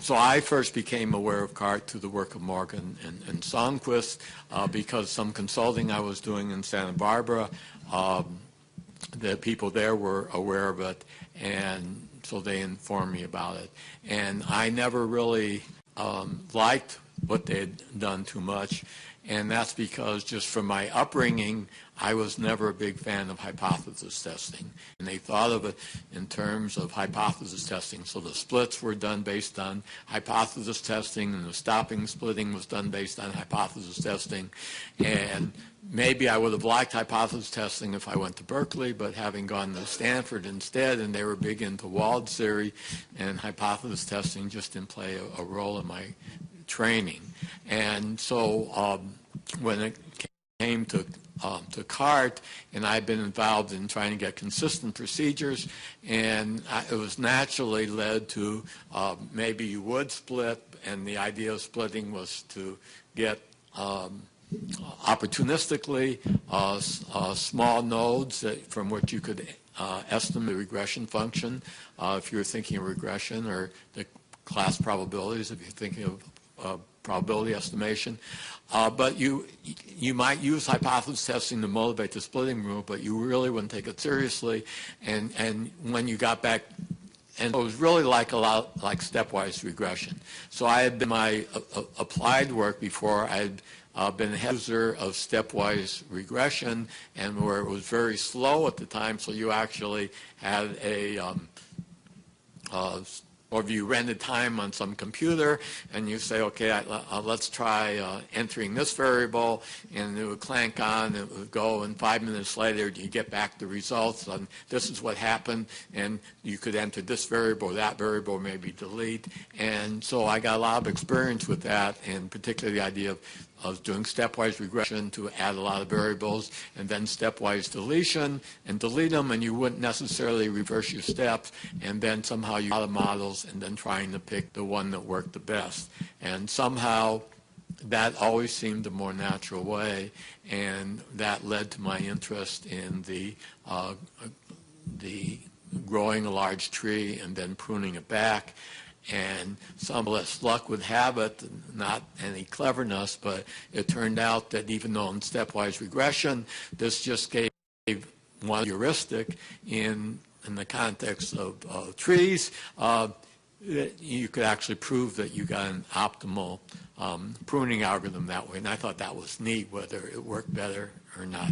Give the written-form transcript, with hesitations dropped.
So I first became aware of CART through the work of Morgan and Sonnquist because some consulting I was doing in Santa Barbara, the people there were aware of it, and so they informed me about it. And I never really liked what they had done too much, and that's because just from my upbringing, I was never a big fan of hypothesis testing. And they thought of it in terms of hypothesis testing. So the splits were done based on hypothesis testing, and the stopping splitting was done based on hypothesis testing. And maybe I would have liked hypothesis testing if I went to Berkeley, but having gone to Stanford instead, and they were big into Wald's theory, and hypothesis testing just didn't play a role in my training. And so when it came to CART, and I've been involved in trying to get consistent procedures, and it was naturally led to maybe you would split, and the idea of splitting was to get opportunistically small nodes from which you could estimate the regression function if you're thinking of regression, or the class probabilities if you're thinking of probability estimation. But you might use hypothesis testing to motivate the splitting rule, but you really wouldn't take it seriously. And when you got back, and it was really like a lot like stepwise regression. So I had been my applied work before. I had been a user of stepwise regression, and where it was very slow at the time, so you actually had or if you rented time on some computer and you say, okay, let's try entering this variable, and it would clank on, it would go, and 5 minutes later you get back the results, and this is what happened, and you could enter this variable or that variable, maybe delete. And so I got a lot of experience with that, and particularly the idea of doing stepwise regression to add a lot of variables, and then stepwise deletion, and delete them, and you wouldn't necessarily reverse your steps, and then somehow you got a lot of models, and then trying to pick the one that worked the best. And somehow that always seemed a more natural way, and that led to my interest in the growing a large tree and then pruning it back. And some less luck would have it, not any cleverness, but it turned out that even though in stepwise regression, this just gave one heuristic in the context of trees, you could actually prove that you got an optimal pruning algorithm that way. And I thought that was neat, whether it worked better or not.